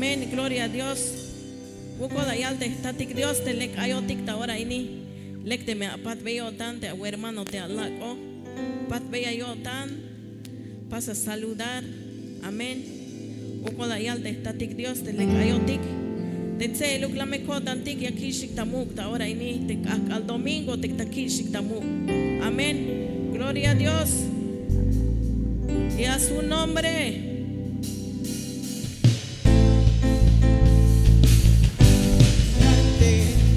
Amén, gloria a Dios. Buko da yalte tatik Dios te lek ayotik ta ora ini. Lek te me apat veo tan te hermano te alako. Pat vea yo tan. Pasa a saludar. Amén. Buko da yalte tatik Dios te lek ayotik. Te tse luk la me ko tantik ya kishik tamuk ta ora ini. Te al domingo te kishik tamuk. Amén. Gloria a Dios. Y a su nombre.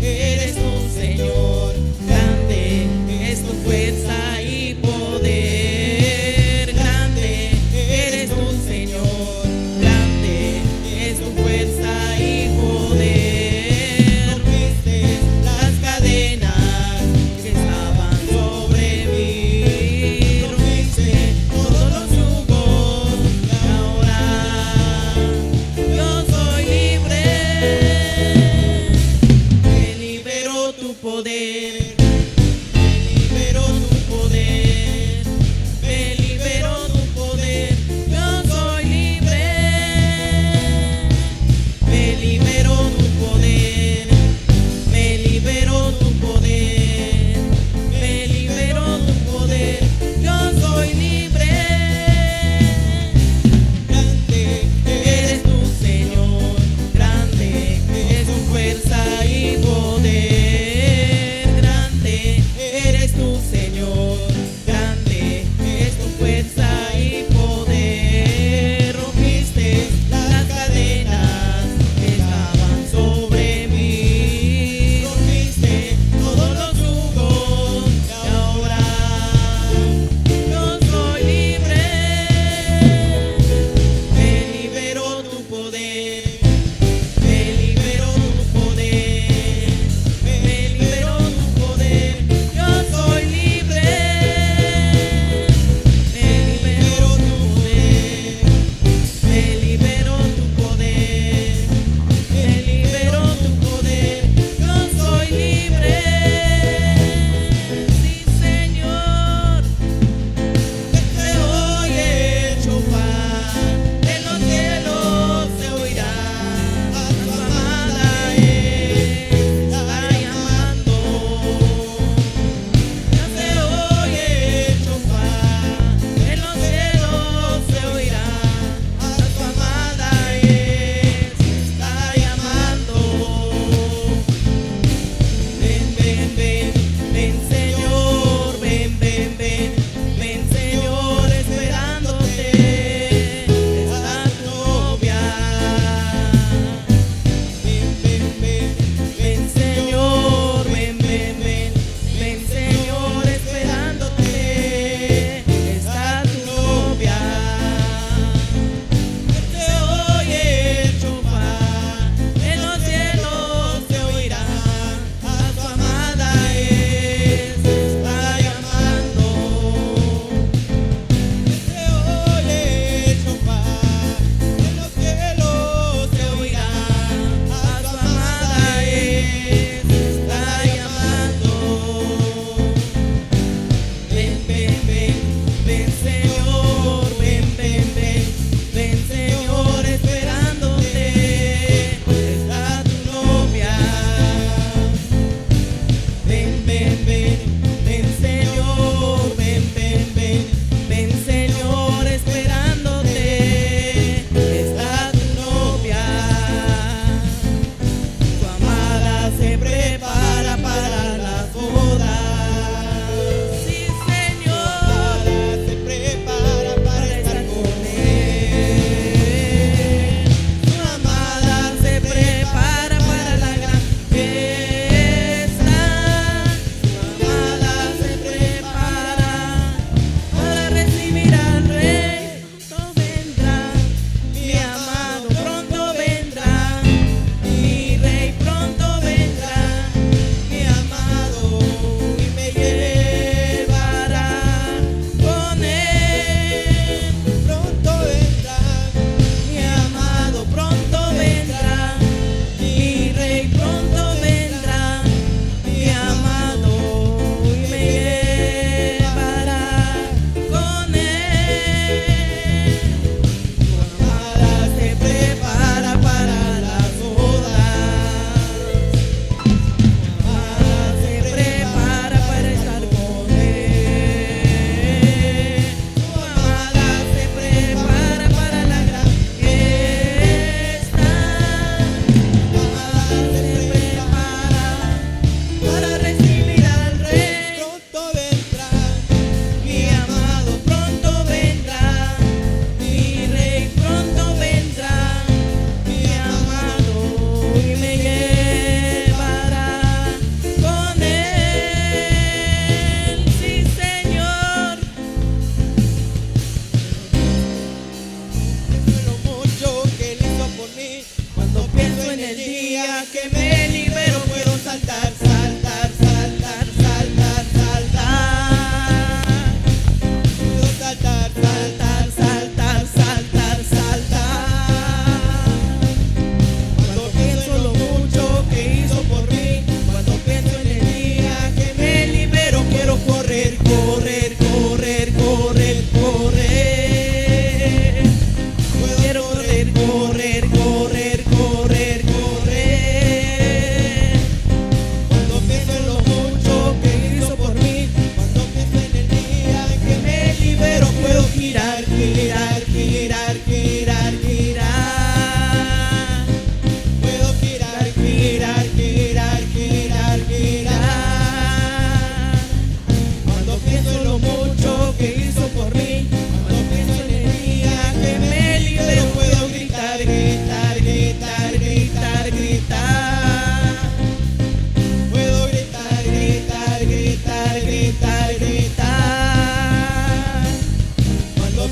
Eres tu Señor, grande es tu fuerza y poder. Grande eres tu Señor, grande es tu fuerza y poder. Rompiste las cadenas que estaban sobre mí, rompiste todos los yugos que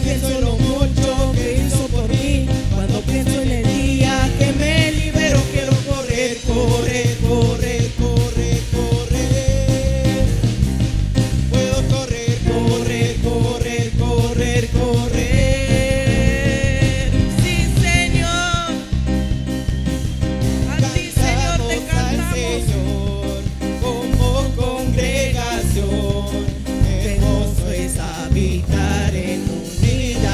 pienso en lo mucho que hizo por mí, cuando pienso en el día que me libero, quiero correr, correr, correr, correr, correr. Puedo correr, correr, correr, correr, correr. Sí, Señor. A ti, Señor, te Cantamos al cantamos. Señor como congregación. Hermoso es habitar en unidad.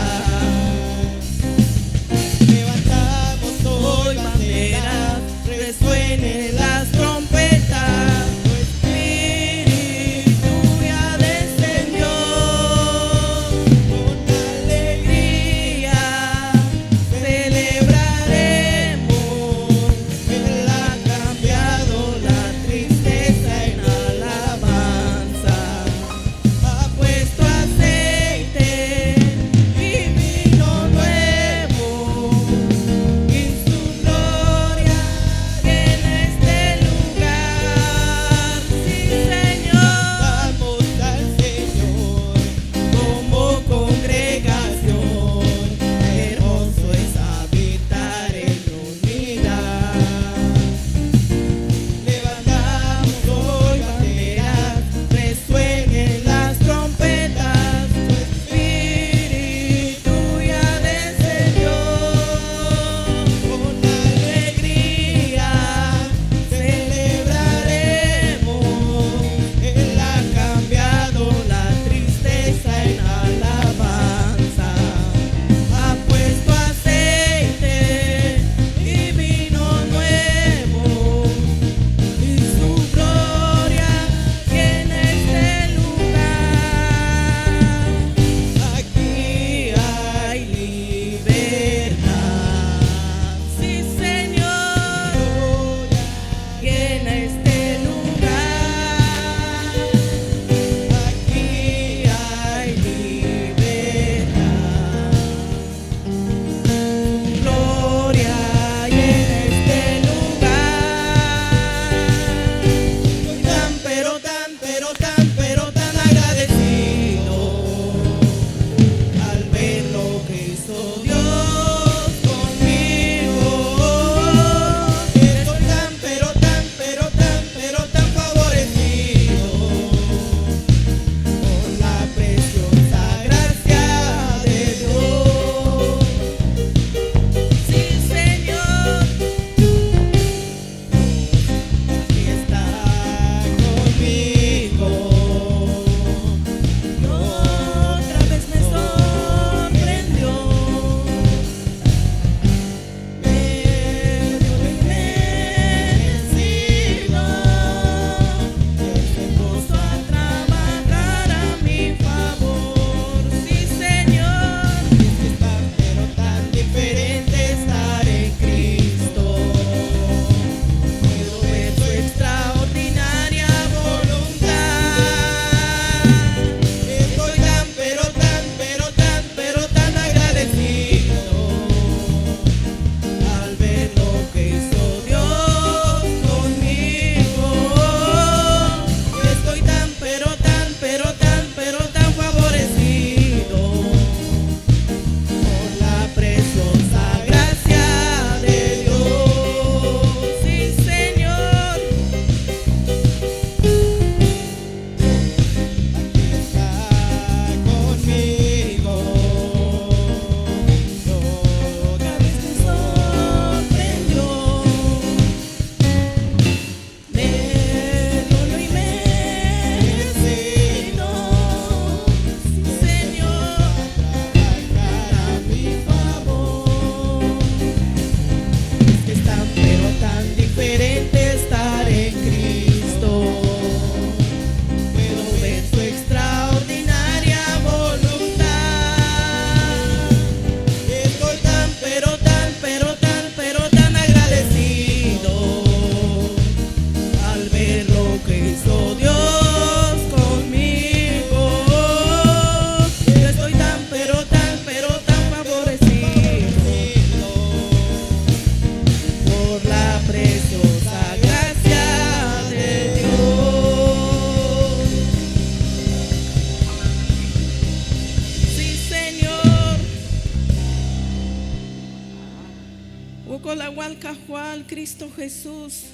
Wokola walkahual Cristo Jesús.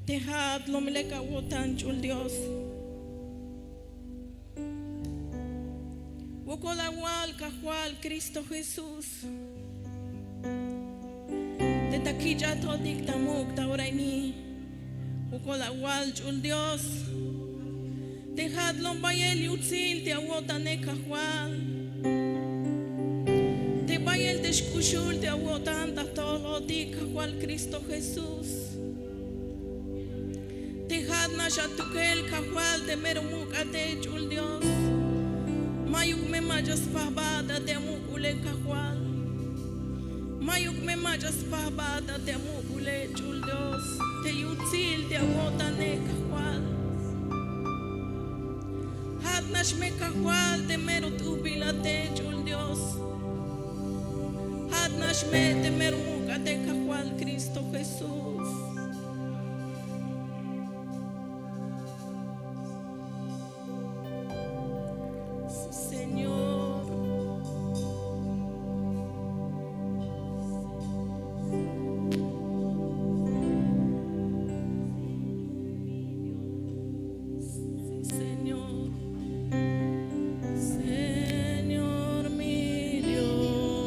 Dejad lo meleka wotan chul Dios. Wokola walkahual Cristo Jesús. De taquilla todik tamuk tauraini. Wokola wal chul Dios. Dejad lo bayel yutzil te awotan ekahual. Te bayel deshkushul te awotan tatolo dikahual Cristo Jesús. Dejad nashatukel kahual de merumuk ate chul Dios. Mayuk me majas pahbada de amukule kahual. Mayuk me majas pahbada de amukule chul Dios. Te yutzil te awotan ekahual. Had nash me kahual de merut ubilate chul Dios. Had nash me de merumuk ate kahual Cristo Jesús. Señor, Señor, Señor mi Dios,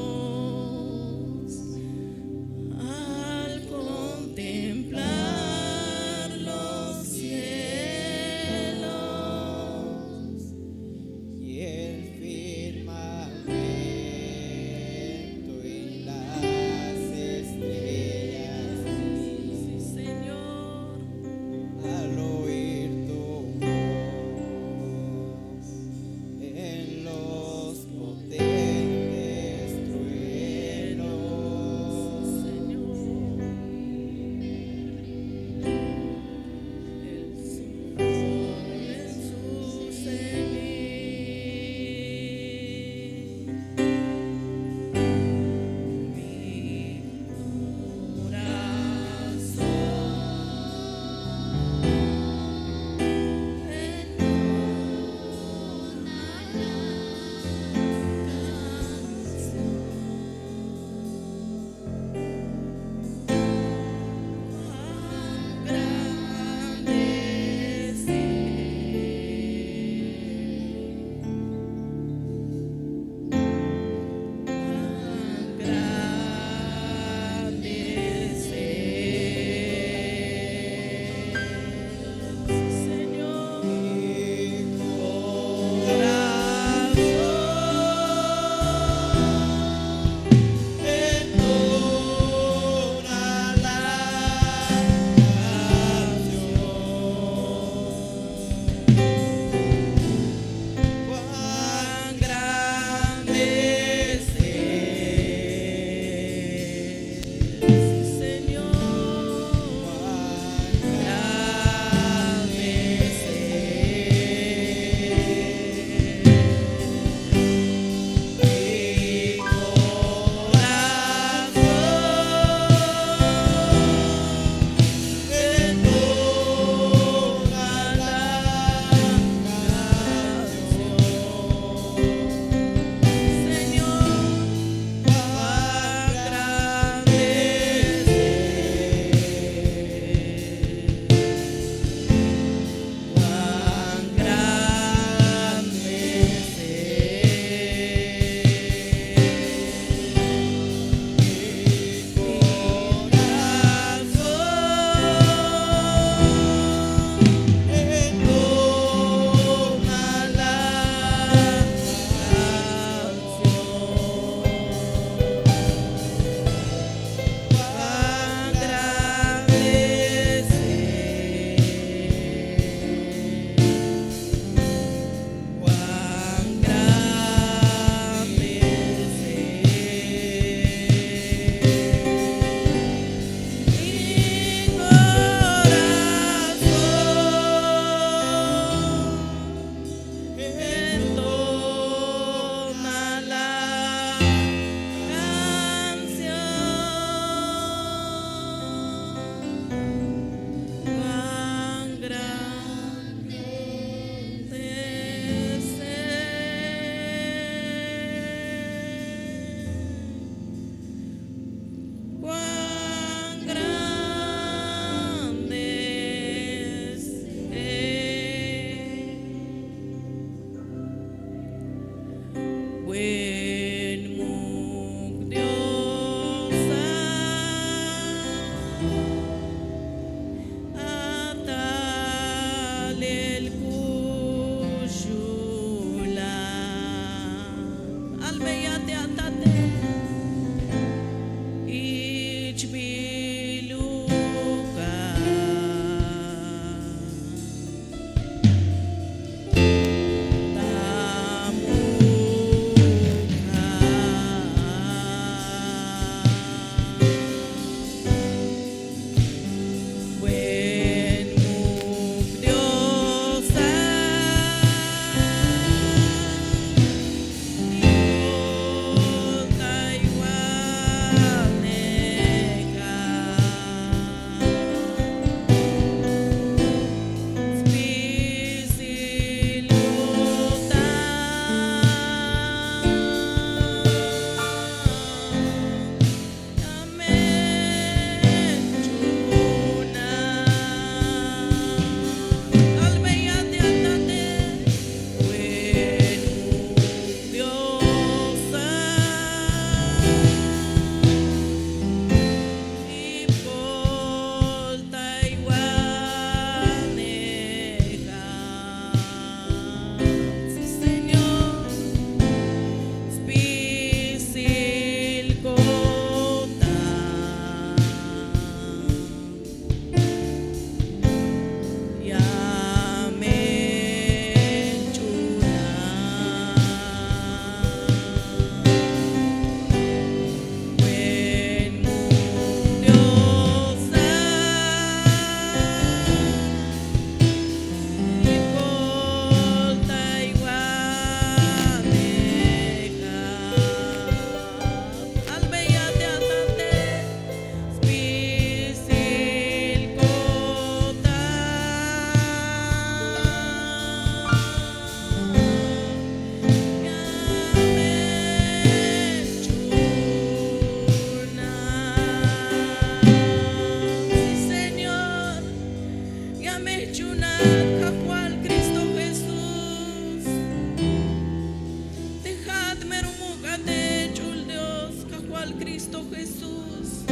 Cristo Jesús.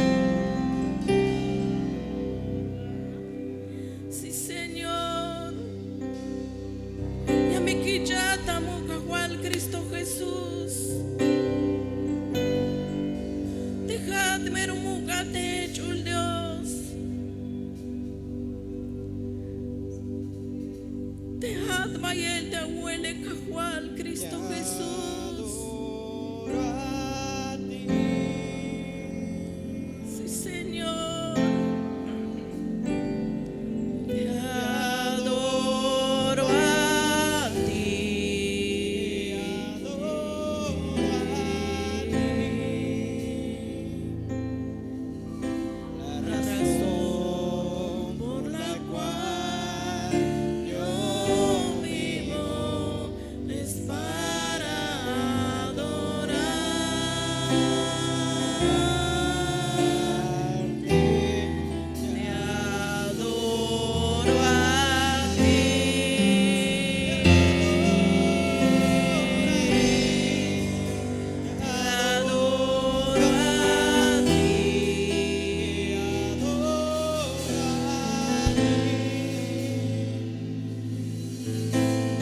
Sí, Señor. Ya me quillata muca cual Cristo Jesús. Dejadme muca te chul Dios. Dejadme y el te huele cajual Cristo Jesús. Sí, Señor. Te adoro a ti. La razón por la cual yo vivo es para adorarte. Te adoro a ti. Te adoro a ti.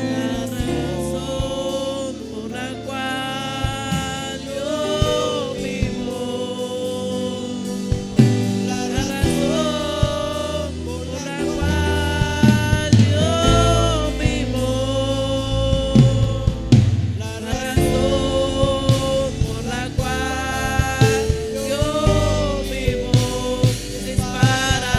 La razón por la cual yo vivo, la razón por la cual yo vivo, la razón por la cual yo vivo es para la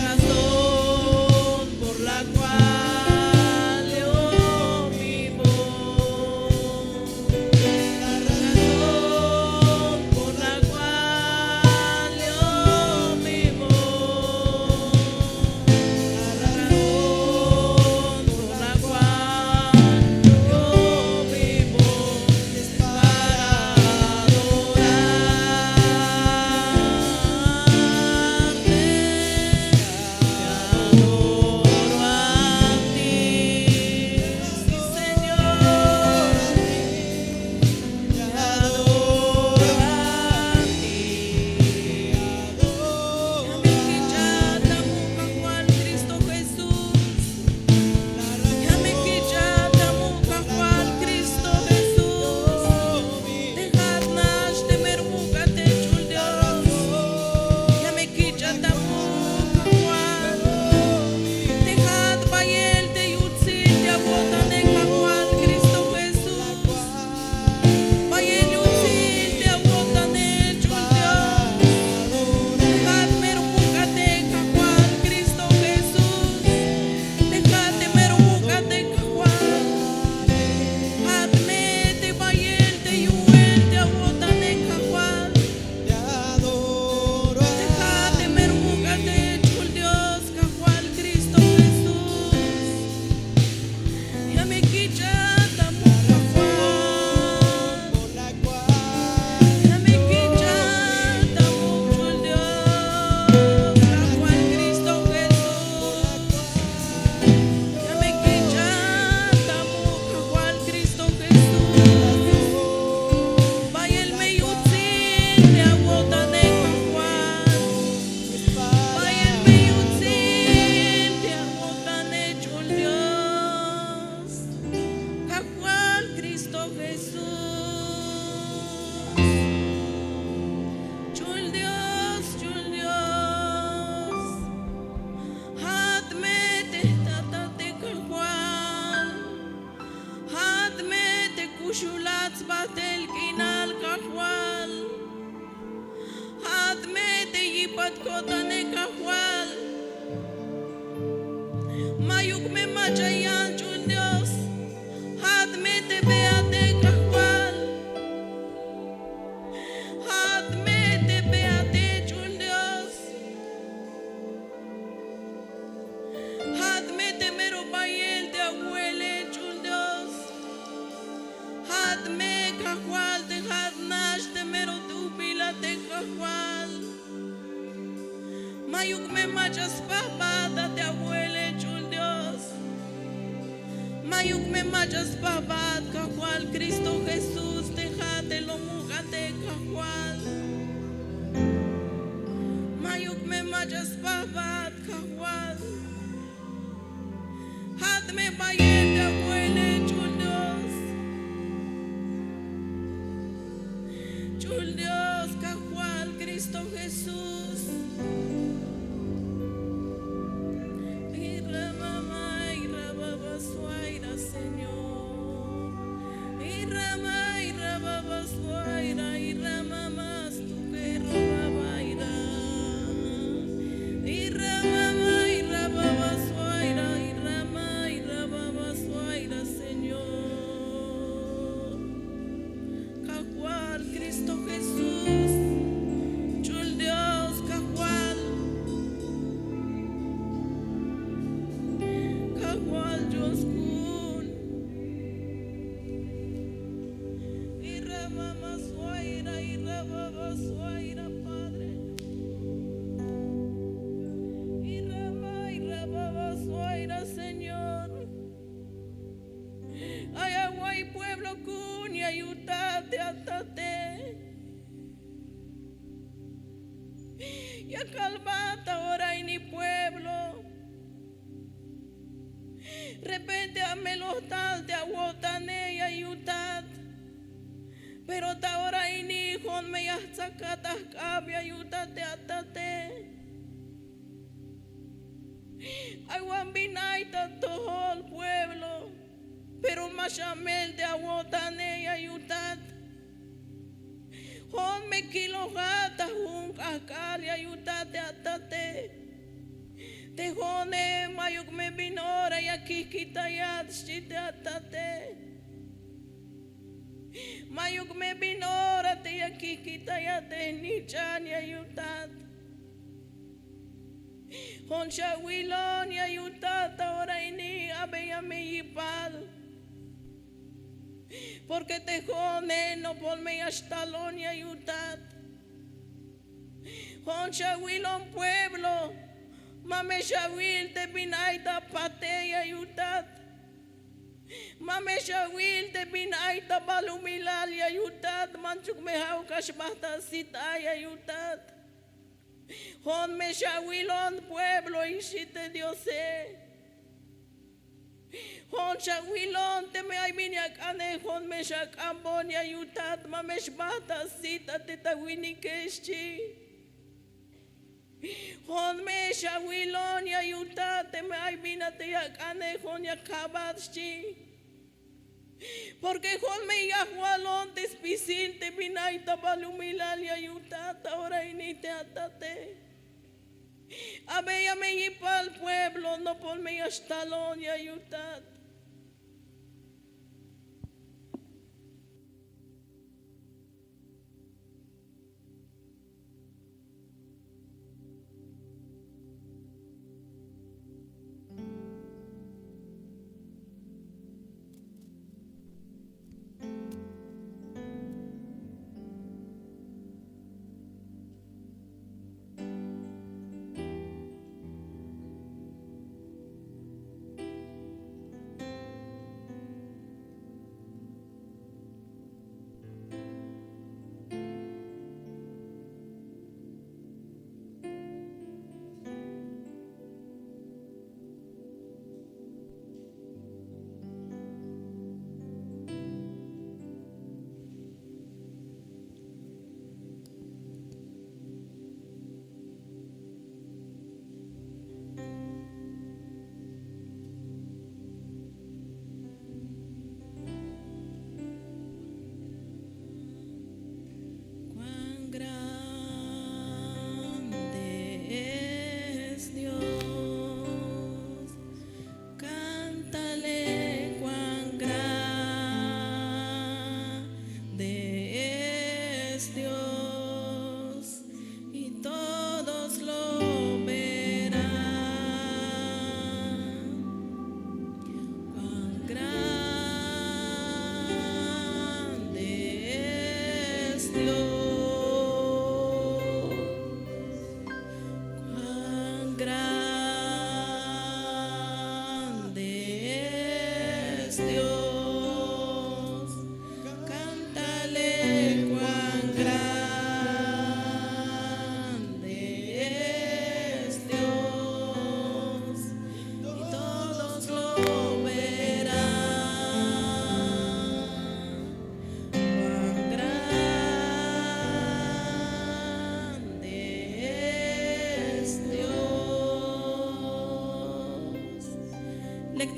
razón por la cual yo vivo, la razón por la cual yo vivo, la razón por la cual yo vivo es para adorarte. Ushulatz batel kinal kahwal, hadme te yipat kotane kahwal, mayuk me machayan chul Dios, hadme te beate kahwal, hadme te beate chul Dios, Mayuk me machas papata te abuele chul Dios. Mayuk me machas papat cajual Cristo Jesús dejate lo mugate cajual. Mayuk me machas papat cajual. Hadme bayen te abuele chul Dios. Chul Dios cajual Cristo Jesús. Señor, y rama suaira, y rama más tu que roba y rama suaira, y rama suaira, Señor, cajual Cristo Jesús, chul Dios, cajual Dios. Señor, ay agua y pueblo cuña ayúdate atate y a calmata ahora y ni pueblo repente a melotal de aguotane y ayudad pero ta ahora y ni hijo me ya sacata cambia ayúdate atate. I want be night at the whole pueblo, pero machamel de aguotane y ayudad. Hon me kilogata hun akal y ayudate atate. Te hone mayuk me binora y aquí kitayat shite atate. Mayuk me binora te aquí kitayat ni chan y ayudad. Hon shawilon y ayudat ahora ini abeya me yipal. Porque te jone no polme astalón y ayudat. Hon shawilon pueblo. Mame shawil te binaita pate y ayudat. Mame shawil te binaita balumilal y ayudat. Manchuk me haukash bata sita y ayudat. Hon me shawilon pueblo y shite Diose. Hon shawilon te me ay miniakane hon me shakambon y ayudat mamesh bata sita te tawinikeshi. Hon me shawilon y ayudat te me ay minate yakane hon yakabadshi. Porque hon me yahualon te spisin te binaita balumilal y ayudat ahora inite atate. Abeya me yipal pueblo no por me astalón y ayudat.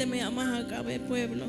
te me amas acá, ve pueblo.